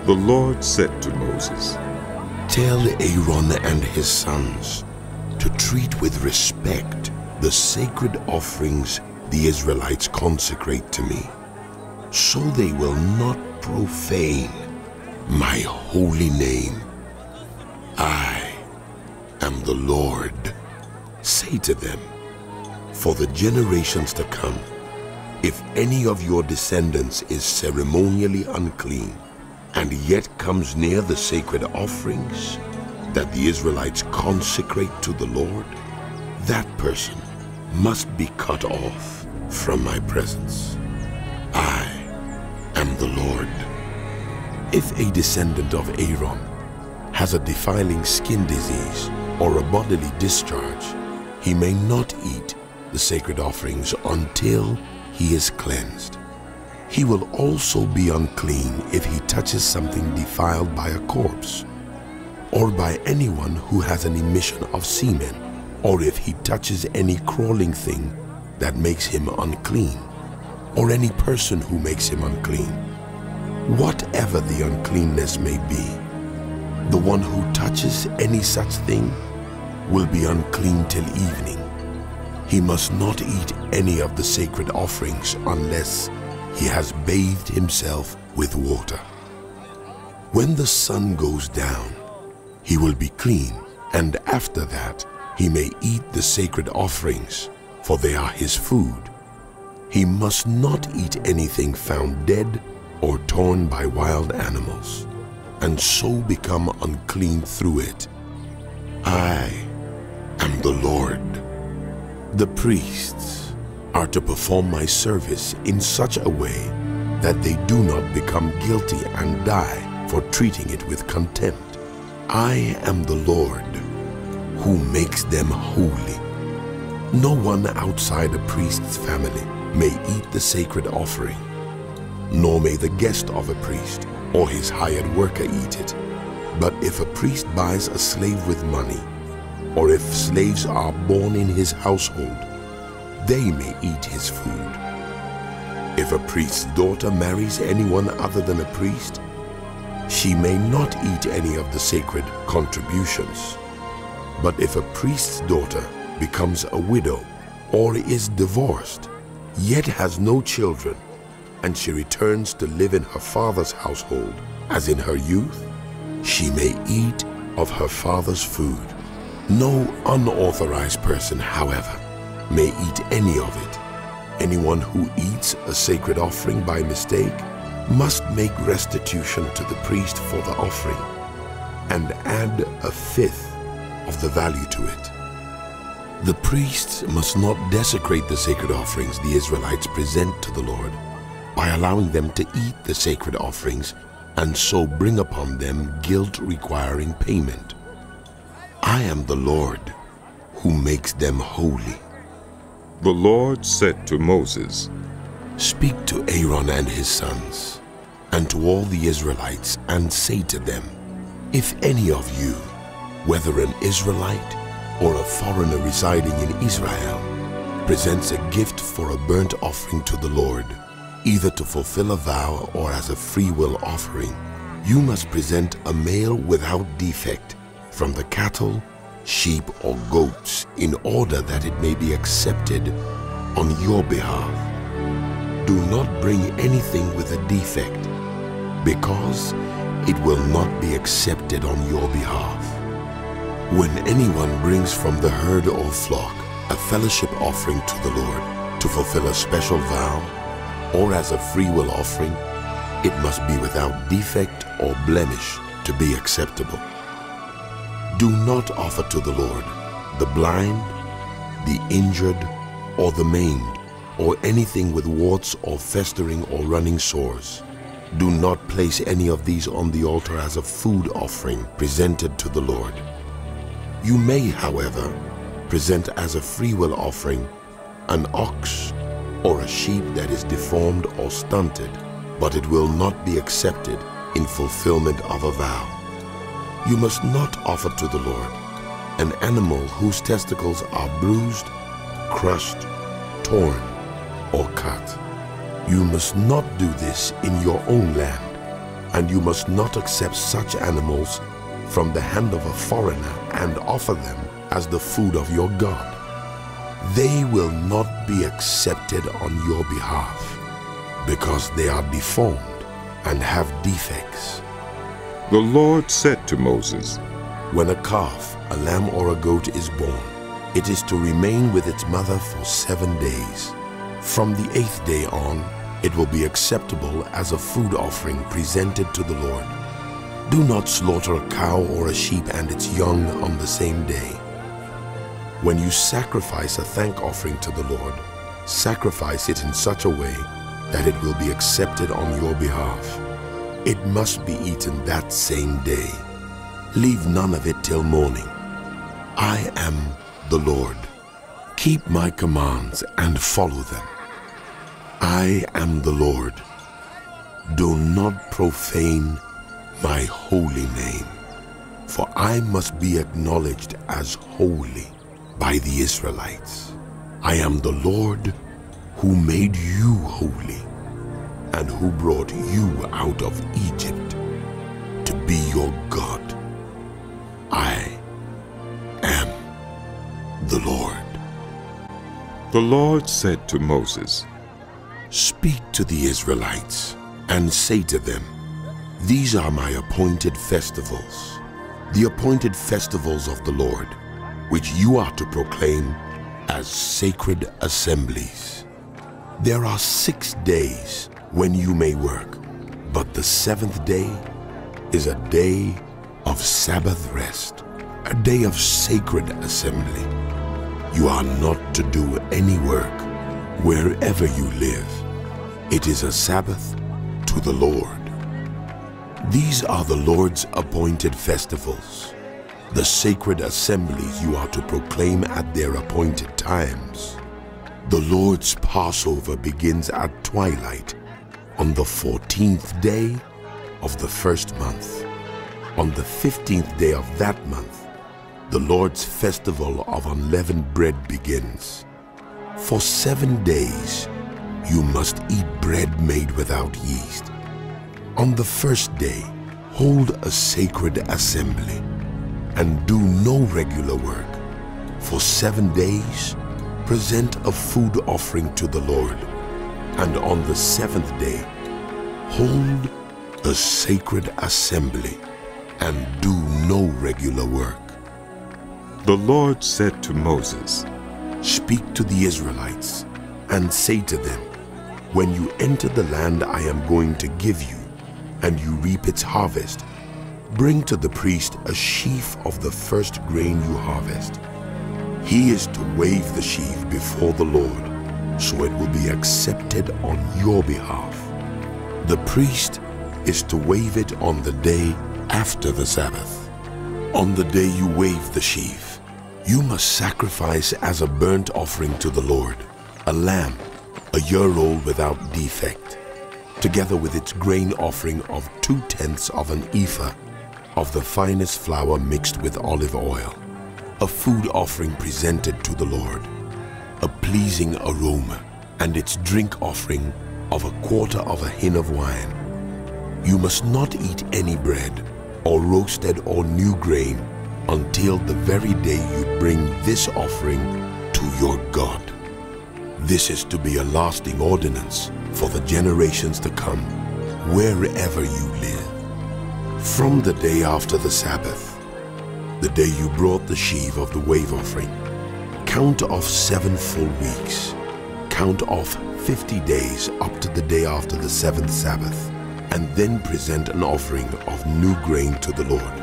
The Lord said to Moses, "Tell Aaron and his sons to treat with respect the sacred offerings the Israelites consecrate to me, so they will not profane my holy name. I am the Lord. Say to them, for the generations to come, if any of your descendants is ceremonially unclean and yet comes near the sacred offerings that the Israelites consecrate to the Lord, that person must be cut off from my presence. I am the Lord. If a descendant of Aaron has a defiling skin disease or a bodily discharge, he may not eat the sacred offerings until he is cleansed. He will also be unclean if he touches something defiled by a corpse, or by anyone who has an emission of semen, or if he touches any crawling thing that makes him unclean, or any person who makes him unclean. Whatever the uncleanness may be, the one who touches any such thing will be unclean till evening. He must not eat any of the sacred offerings unless he has bathed himself with water. When the sun goes down, he will be clean, and after that he may eat the sacred offerings, for they are his food. He must not eat anything found dead or torn by wild animals, and so become unclean through it. I am the Lord. The priests are to perform my service in such a way that they do not become guilty and die for treating it with contempt. I am the Lord who makes them holy. No one outside a priest's family may eat the sacred offering, nor may the guest of a priest or his hired worker eat it. But if a priest buys a slave with money, or if slaves are born in his household, they may eat his food. If a priest's daughter marries anyone other than a priest, she may not eat any of the sacred contributions. But if a priest's daughter becomes a widow or is divorced, yet has no children, and she returns to live in her father's household as in her youth, she may eat of her father's food. No unauthorized person, however, may eat any of it. Anyone who eats a sacred offering by mistake must make restitution to the priest for the offering and add a fifth of the value to it. The priests must not desecrate the sacred offerings the Israelites present to the Lord by allowing them to eat the sacred offerings and so bring upon them guilt requiring payment. I am the Lord who makes them holy. The Lord said to Moses, "Speak to Aaron and his sons, and to all the Israelites, and say to them, if any of you, whether an Israelite or a foreigner residing in Israel, presents a gift for a burnt offering to the Lord, either to fulfill a vow or as a free will offering, you must present a male without defect from the cattle, sheep, or goats, in order that it may be accepted on your behalf. Do not bring anything with a defect, because it will not be accepted on your behalf. When anyone brings from the herd or flock a fellowship offering to the Lord to fulfill a special vow, or as a free will offering, it must be without defect or blemish to be acceptable. Do not offer to the Lord the blind, the injured, or the maimed, or anything with warts or festering or running sores. Do not place any of these on the altar as a food offering presented to the Lord. You may, however, present as a freewill offering an ox or a sheep that is deformed or stunted, but it will not be accepted in fulfillment of a vow. You must not offer to the Lord an animal whose testicles are bruised, crushed, torn, or cut. You must not do this in your own land, and you must not accept such animals from the hand of a foreigner and offer them as the food of your God. They will not be accepted on your behalf, because they are deformed and have defects. The Lord said to Moses, When a calf, a lamb or a goat is born, it is to remain with its mother for 7 days. From the 8th day on, it will be acceptable as a food offering presented to the Lord. Do not slaughter a cow or a sheep and its young on the same day. When you sacrifice a thank offering to the Lord, sacrifice it in such a way that it will be accepted on your behalf. It must be eaten that same day. Leave none of it till morning. I am the Lord. Keep my commands and follow them. I am the Lord. Do not profane my holy name, for I must be acknowledged as holy by the Israelites. I am the Lord who made you holy and who brought you out of Egypt to be your God. I am the Lord. The Lord said to Moses, Speak to the Israelites and say to them, These are my appointed festivals, the appointed festivals of the Lord, which you are to proclaim as sacred assemblies. There are 6 days when you may work, but the 7th day is a day of Sabbath rest, a day of sacred assembly. You are not to do any work wherever you live. It is a Sabbath to the Lord. These are the Lord's appointed festivals, the sacred assemblies you are to proclaim at their appointed times. The Lord's Passover begins at twilight on the 14th day of the first month. On the 15th day of that month, the Lord's festival of unleavened bread begins. For 7 days, you must eat bread made without yeast. On the first day, hold a sacred assembly and do no regular work. For 7 days, present a food offering to the Lord. And on the 7th day, hold a sacred assembly and do no regular work. The Lord said to Moses, Speak to the Israelites and say to them, When you enter the land I am going to give you, and you reap its harvest, bring to the priest a sheaf of the first grain you harvest. He is to wave the sheaf before the Lord, so it will be accepted on your behalf. The priest is to wave it on the day after the Sabbath. On the day you wave the sheaf, you must sacrifice as a burnt offering to the Lord a lamb, a year-old without defect, together with its grain offering of 2/10 of an ephah of the finest flour mixed with olive oil, a food offering presented to the Lord, a pleasing aroma, and its drink offering of 1/4 of a hin of wine. You must not eat any bread, or roasted or new grain, until the very day you bring this offering to your God. This is to be a lasting ordinance for the generations to come, wherever you live. From the day after the Sabbath, the day you brought the sheaf of the wave offering, count off 7 full weeks. Count off 50 days up to the day after the 7th Sabbath, and then present an offering of new grain to the Lord.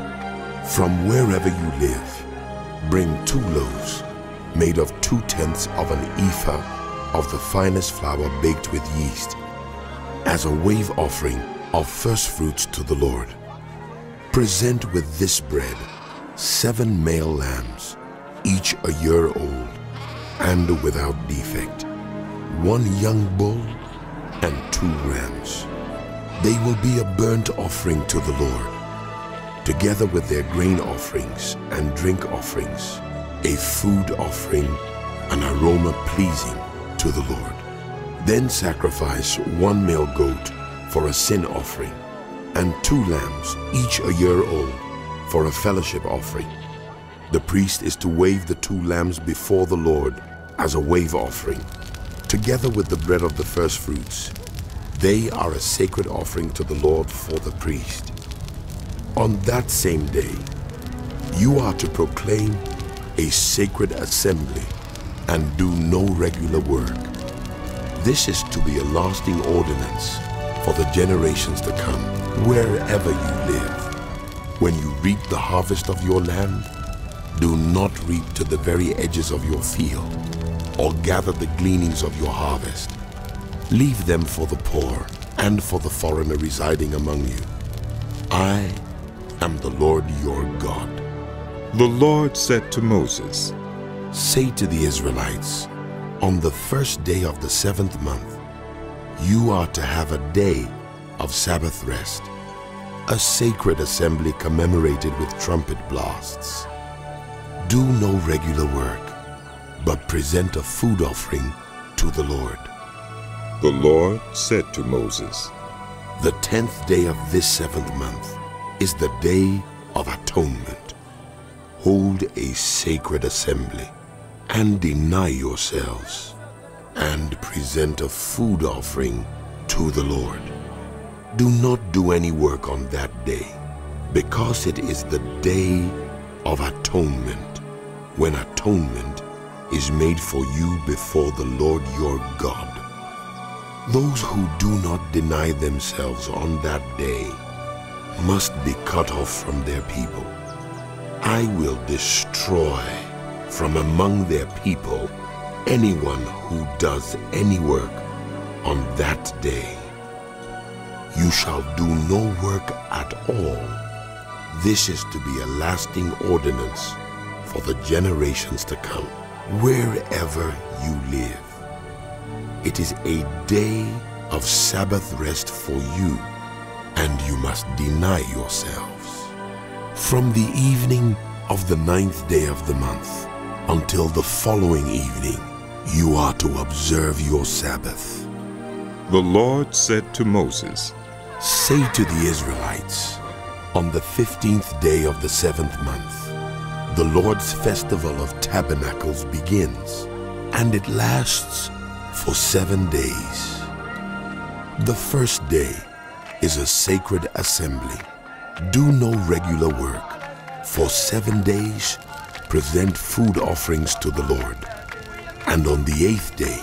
From wherever you live, bring 2 loaves made of 2/10 of an ephah of the finest flour baked with yeast, as a wave offering of first fruits to the Lord. Present with this bread 7 male lambs, each a year old and without defect, 1 young bull and 2 rams. They will be a burnt offering to the Lord, together with their grain offerings and drink offerings, a food offering, an aroma pleasing to the Lord. Then sacrifice 1 male goat for a sin offering, and 2 lambs, each a year old, for a fellowship offering. The priest is to wave the 2 lambs before the Lord as a wave offering, together with the bread of the first fruits. They are a sacred offering to the Lord for the priest. On that same day, you are to proclaim a sacred assembly and do no regular work. This is to be a lasting ordinance for the generations to come, wherever you live. When you reap the harvest of your land, do not reap to the very edges of your field, or gather the gleanings of your harvest. Leave them for the poor and for the foreigner residing among you. I am the Lord your God. The Lord said to Moses, Say to the Israelites, on the first day of the 7th month, you are to have a day of Sabbath rest, a sacred assembly commemorated with trumpet blasts. Do no regular work, but present a food offering to the Lord. The Lord said to Moses, The 10th day of this 7th month is the Day of Atonement. Hold a sacred assembly and deny yourselves, and present a food offering to the Lord. Do not do any work on that day, because it is the Day of Atonement, when atonement is made for you before the Lord your God. Those who do not deny themselves on that day must be cut off from their people. I will destroy from among their people anyone who does any work on that day. You shall do no work at all. This is to be a lasting ordinance for the generations to come, wherever you live. It is a day of Sabbath rest for you, and you must deny yourselves. From the evening of the 9th day of the month until the following evening, you are to observe your Sabbath. The Lord said to Moses, Say to the Israelites, on the 15th day of the 7th month, the Lord's festival of tabernacles begins, and it lasts for 7 days. The first day is a sacred assembly. Do no regular work. For 7 days, present food offerings to the Lord. And on the 8th day,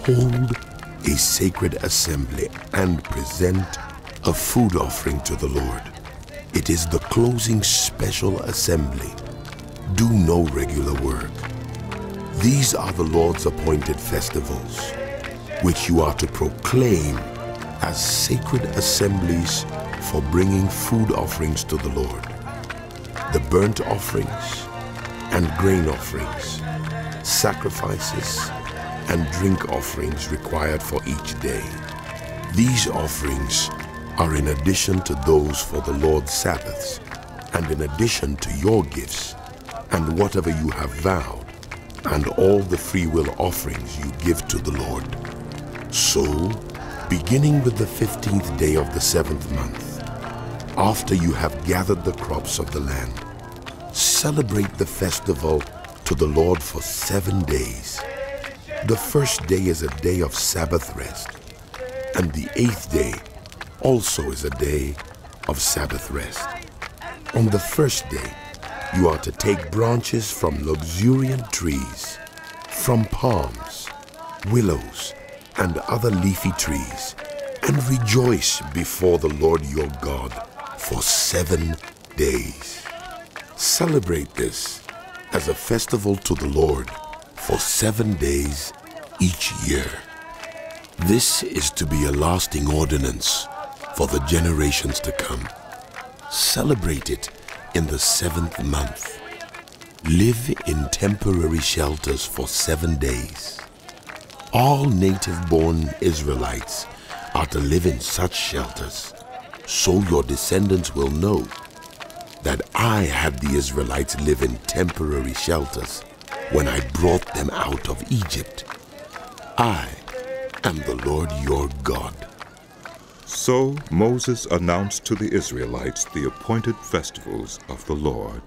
hold a sacred assembly and present a food offering to the Lord. It is the closing special assembly. Do no regular work. These are the Lord's appointed festivals, which you are to proclaim as sacred assemblies for bringing food offerings to the Lord. The burnt offerings and grain offerings, sacrifices and drink offerings required for each day. These offerings are in addition to those for the Lord's Sabbaths, and in addition to your gifts and whatever you have vowed, and all the freewill offerings you give to the Lord. So, beginning with the 15th day of the 7th month, after you have gathered the crops of the land, celebrate the festival to the Lord for 7 days. The first day is a day of Sabbath rest, and the 8th day also is a day of Sabbath rest. On the first day, you are to take branches from luxuriant trees, from palms, willows, and other leafy trees, and rejoice before the Lord your God for 7 days. Celebrate this as a festival to the Lord for 7 days each year. This is to be a lasting ordinance for the generations to come. Celebrate it in the 7th month. Live in temporary shelters for 7 days. All native-born Israelites are to live in such shelters, so your descendants will know that I had the Israelites live in temporary shelters when I brought them out of Egypt. I am the Lord your God. So Moses announced to the Israelites the appointed festivals of the Lord.